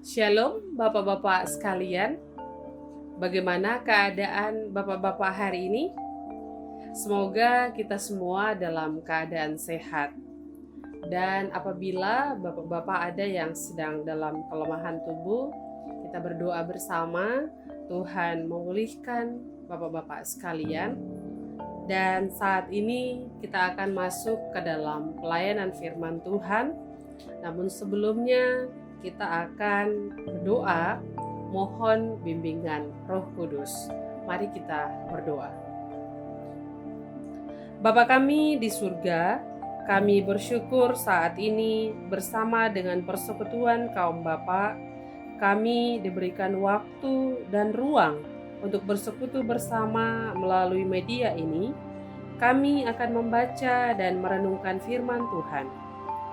Shalom Bapak-Bapak sekalian. Bagaimana keadaan Bapak-Bapak hari ini? Semoga kita semua dalam keadaan sehat. Dan apabila Bapak-Bapak ada yang sedang dalam kelemahan tubuh, kita berdoa bersama Tuhan memulihkan Bapak-Bapak sekalian. Dan saat ini kita akan masuk ke dalam pelayanan firman Tuhan. Namun sebelumnya kita akan berdoa mohon bimbingan Roh Kudus. Mari kita berdoa. Bapa kami di surga, kami bersyukur saat ini bersama dengan persekutuan kaum Bapa, kami diberikan waktu dan ruang untuk bersekutu bersama melalui media ini. Kami akan membaca dan merenungkan firman Tuhan.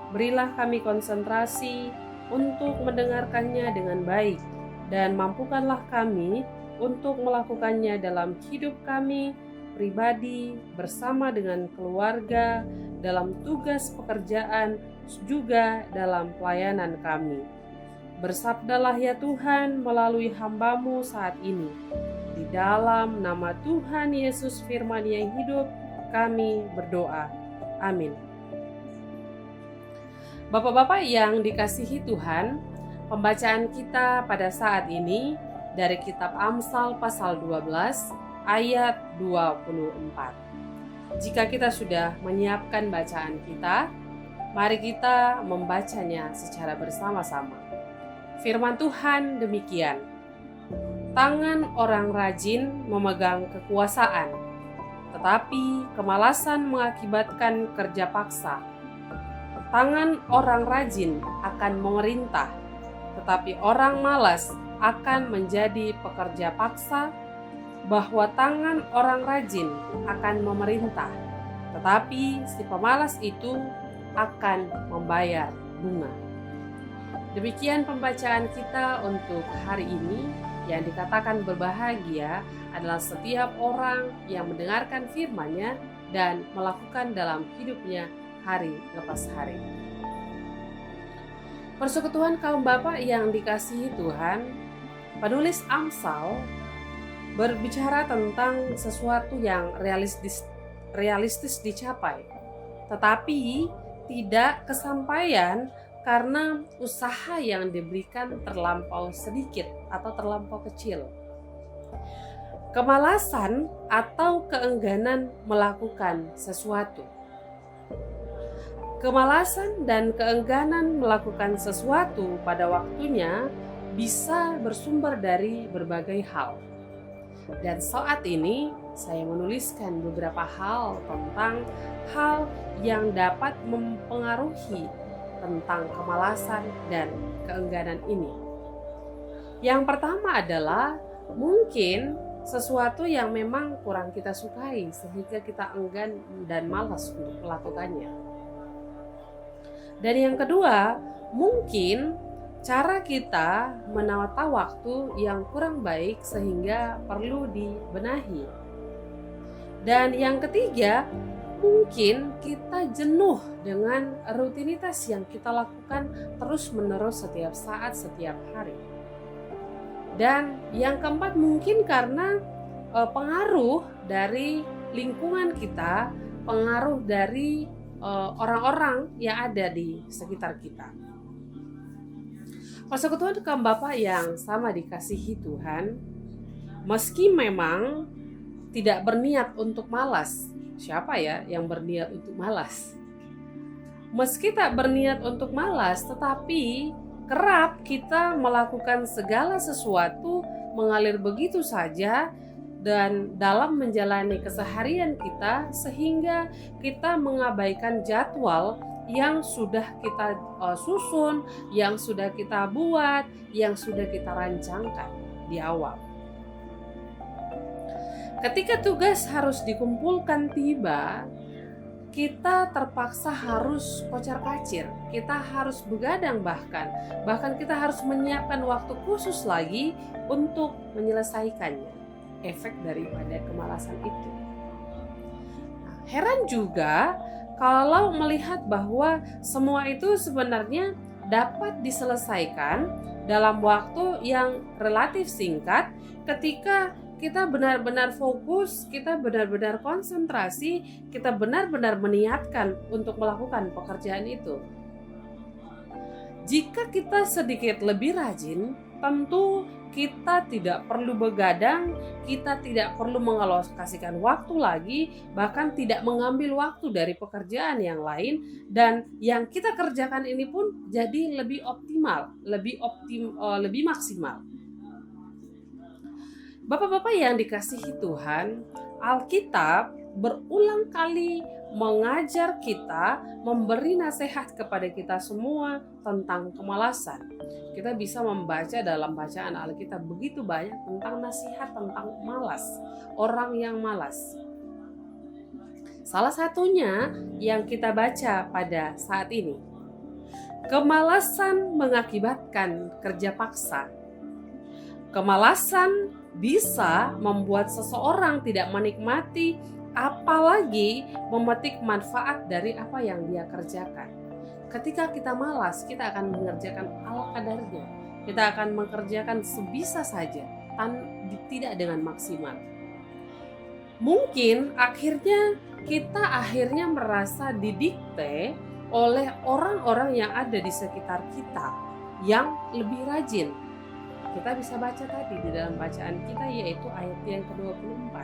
Berilah kami konsentrasi untuk mendengarkannya dengan baik, dan mampukanlah kami untuk melakukannya dalam hidup kami pribadi, bersama dengan keluarga, dalam tugas pekerjaan, juga dalam pelayanan kami. Bersabdalah ya Tuhan melalui hamba-Mu saat ini. Di dalam nama Tuhan Yesus firman yang hidup, kami berdoa. Amin. Bapak-bapak yang dikasihi Tuhan, pembacaan kita pada saat ini dari kitab Amsal pasal 12 ayat 24. Jika kita sudah menyiapkan bacaan kita, mari kita membacanya secara bersama-sama. Firman Tuhan demikian: tangan orang rajin memegang kekuasaan, tetapi kemalasan mengakibatkan kerja paksa. Tangan orang rajin akan memerintah, tetapi orang malas akan menjadi pekerja paksa. Bahwa tangan orang rajin akan memerintah, tetapi si pemalas itu akan membayar bunga. Demikian pembacaan kita untuk hari ini. Yang dikatakan berbahagia adalah setiap orang yang mendengarkan firman-Nya dan melakukan dalam hidupnya hari lepas hari. Persekutuan kaum Bapak yang dikasihi Tuhan, penulis Amsal berbicara tentang sesuatu yang realistis dicapai, tetapi tidak kesampaian karena usaha yang diberikan terlampau sedikit atau terlampau kecil. Kemalasan atau keengganan melakukan sesuatu. Kemalasan dan keengganan melakukan sesuatu pada waktunya bisa bersumber dari berbagai hal. Dan saat ini saya menuliskan beberapa hal tentang hal yang dapat mempengaruhi tentang kemalasan dan keengganan ini. Yang pertama adalah mungkin sesuatu yang memang kurang kita sukai sehingga kita enggan dan malas untuk melakukannya. Dan yang kedua, mungkin cara kita menata waktu yang kurang baik sehingga perlu dibenahi. Dan yang ketiga, mungkin kita jenuh dengan rutinitas yang kita lakukan terus-menerus setiap saat, setiap hari. Dan yang keempat, mungkin karena pengaruh dari lingkungan kita, pengaruh dari orang-orang yang ada di sekitar kita. Persekutuan kaum Bapak yang sama dikasihi Tuhan, meski memang tidak berniat untuk malas. Siapa ya yang berniat untuk malas? Meski tak berniat untuk malas, tetapi kerap kita melakukan segala sesuatu mengalir begitu saja dan dalam menjalani keseharian kita, sehingga kita mengabaikan jadwal yang sudah kita susun, yang sudah kita buat, yang sudah kita rancangkan di awal. Ketika tugas harus dikumpulkan tiba, kita terpaksa harus kocar-kacir, kita harus begadang, bahkan kita harus menyiapkan waktu khusus lagi untuk menyelesaikannya. Efek daripada kemalasan itu. Heran juga kalau melihat bahwa semua itu sebenarnya dapat diselesaikan dalam waktu yang relatif singkat ketika kita benar-benar fokus, kita benar-benar konsentrasi, kita benar-benar meniatkan untuk melakukan pekerjaan itu. Jika kita sedikit lebih rajin, tentu kita tidak perlu begadang, kita tidak perlu mengalokasikan waktu lagi, bahkan tidak mengambil waktu dari pekerjaan yang lain, dan yang kita kerjakan ini pun jadi lebih optimal, lebih maksimal. Bapak-bapak yang dikasihi Tuhan, Alkitab berulang kali mengajar kita, memberi nasihat kepada kita semua tentang kemalasan. Kita bisa membaca dalam bacaan Alkitab begitu banyak tentang nasihat tentang malas, orang yang malas. Salah satunya yang kita baca pada saat ini. Kemalasan mengakibatkan kerja paksa. Kemalasan bisa membuat seseorang tidak menikmati, apalagi memetik manfaat dari apa yang dia kerjakan. Ketika kita malas, kita akan mengerjakan ala kadarnya. Kita akan mengerjakan sebisa saja, tidak dengan maksimal. Mungkin kita merasa didikte oleh orang-orang yang ada di sekitar kita yang lebih rajin. Kita bisa baca tadi di dalam bacaan kita, yaitu ayat yang ke-24.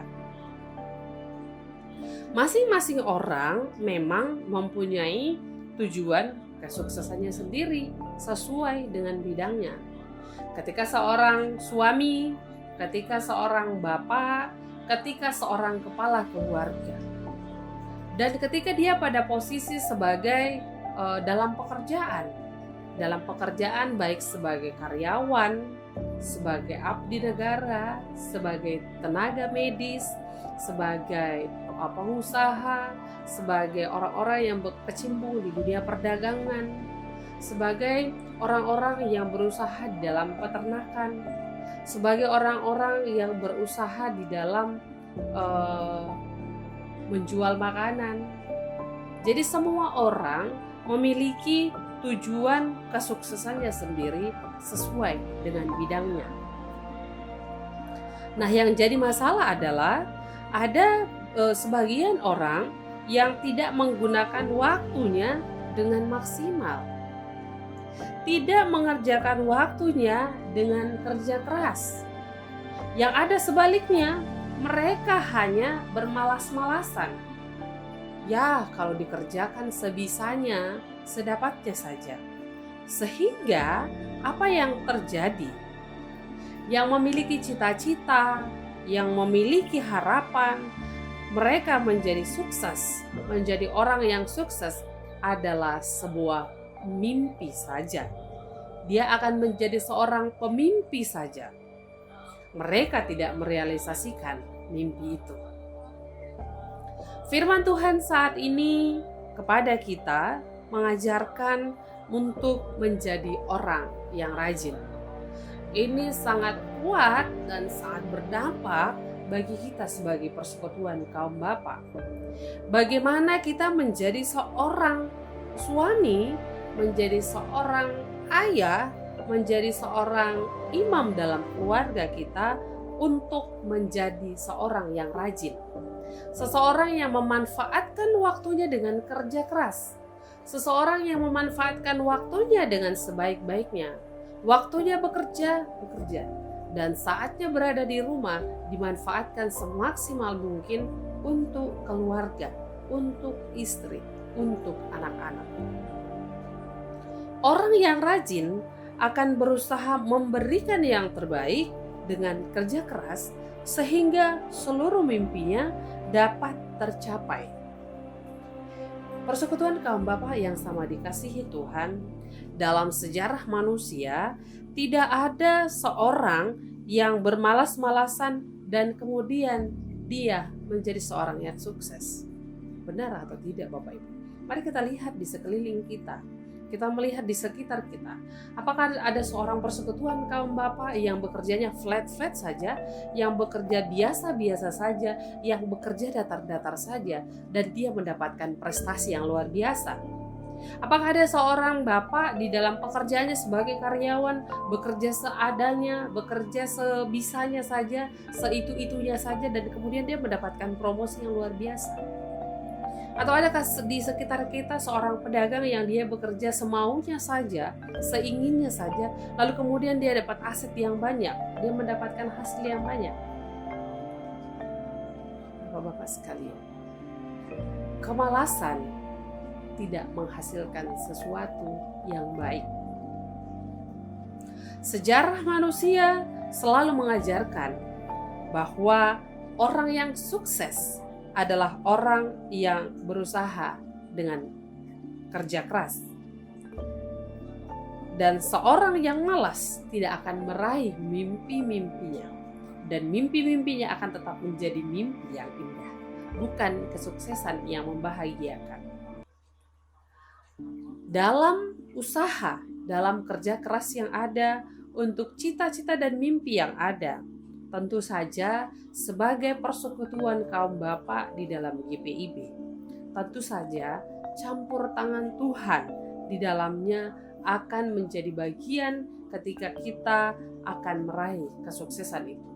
Masing-masing orang memang mempunyai tujuan kesuksesannya sendiri sesuai dengan bidangnya. Ketika seorang suami, ketika seorang bapak, ketika seorang kepala keluarga, dan ketika dia pada posisi sebagai dalam pekerjaan baik sebagai karyawan, sebagai abdi negara, sebagai tenaga medis, sebagai pengusaha, sebagai orang-orang yang berkecimpung di dunia perdagangan, sebagai orang-orang yang berusaha di dalam peternakan, sebagai orang-orang yang berusaha di dalam menjual makanan. Jadi semua orang memiliki tujuan kesuksesannya sendiri sesuai dengan bidangnya. Nah, yang jadi masalah adalah ada sebagian orang yang tidak menggunakan waktunya dengan maksimal, tidak mengerjakan waktunya dengan kerja keras. Yang ada sebaliknya, mereka hanya bermalas-malasan. Ya, kalau dikerjakan sebisanya, sedapatnya saja. Sehingga apa yang terjadi? Yang memiliki cita-cita, yang memiliki harapan, mereka menjadi sukses, menjadi orang yang sukses adalah sebuah mimpi saja. Dia akan menjadi seorang pemimpi saja. Mereka tidak merealisasikan mimpi itu. Firman Tuhan saat ini kepada kita mengajarkan untuk menjadi orang yang rajin. Ini sangat kuat dan sangat berdampak bagi kita sebagai persekutuan kaum bapa. Bagaimana kita menjadi seorang suami, menjadi seorang ayah, menjadi seorang imam dalam keluarga kita untuk menjadi seorang yang rajin. Seseorang yang memanfaatkan waktunya dengan kerja keras. Seseorang yang memanfaatkan waktunya dengan sebaik-baiknya. Waktunya bekerja. Dan saatnya berada di rumah dimanfaatkan semaksimal mungkin untuk keluarga, untuk istri, untuk anak-anak. Orang yang rajin akan berusaha memberikan yang terbaik dengan kerja keras sehingga seluruh mimpinya dapat tercapai. Persekutuan kaum bapa yang sama dikasihi Tuhan, dalam sejarah manusia tidak ada seorang yang bermalas-malasan dan kemudian dia menjadi seorang yang sukses. Benar atau tidak Bapak Ibu? Mari kita lihat di sekeliling kita. Kita melihat di sekitar kita. Apakah ada seorang persekutuan kaum bapa yang bekerjanya flat-flat saja, yang bekerja biasa-biasa saja, yang bekerja datar-datar saja, dan dia mendapatkan prestasi yang luar biasa? Apakah ada seorang bapak di dalam pekerjaannya sebagai karyawan bekerja seadanya, bekerja sebisanya saja, seitu-itunya saja, dan kemudian dia mendapatkan promosi yang luar biasa? Atau adakah di sekitar kita seorang pedagang yang dia bekerja semaunya saja, seinginnya saja, lalu kemudian dia dapat aset yang banyak, dia mendapatkan hasil yang banyak? Bapak-bapak sekalian, kemalasan tidak menghasilkan sesuatu yang baik. Sejarah manusia selalu mengajarkan bahwa orang yang sukses adalah orang yang berusaha dengan kerja keras. Dan seorang yang malas tidak akan meraih mimpi-mimpinya. Dan mimpi-mimpinya akan tetap menjadi mimpi yang indah, bukan kesuksesan yang membahagiakan. Dalam usaha, dalam kerja keras yang ada, untuk cita-cita dan mimpi yang ada, tentu saja sebagai persekutuan kaum bapak di dalam GPIB, tentu saja campur tangan Tuhan di dalamnya akan menjadi bagian ketika kita akan meraih kesuksesan itu.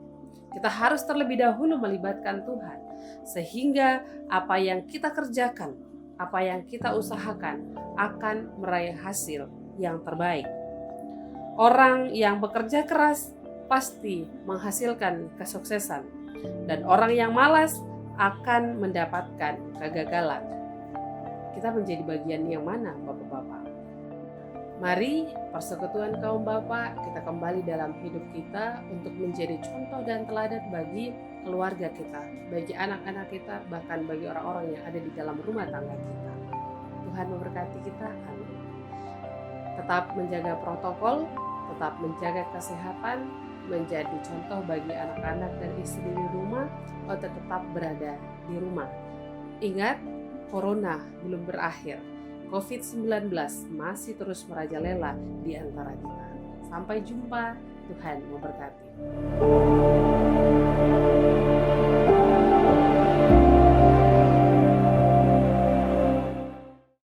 Kita harus terlebih dahulu melibatkan Tuhan, sehingga apa yang kita kerjakan, apa yang kita usahakan akan meraih hasil yang terbaik. Orang yang bekerja keras pasti menghasilkan kesuksesan, dan orang yang malas akan mendapatkan kegagalan. Kita menjadi bagian yang mana, Bapak-bapak? Mari persekutuan kaum bapak kita kembali dalam hidup kita untuk menjadi contoh dan teladan bagi keluarga kita, bagi anak-anak kita, bahkan bagi orang-orang yang ada di dalam rumah tangga kita. Tuhan memberkati kita, amin. Tetap menjaga protokol, tetap menjaga kesehatan, menjadi contoh bagi anak-anak dan istri di rumah untuk tetap berada di rumah. Ingat, corona belum berakhir. COVID-19 masih terus merajalela di antara kita. Sampai jumpa, Tuhan memberkati.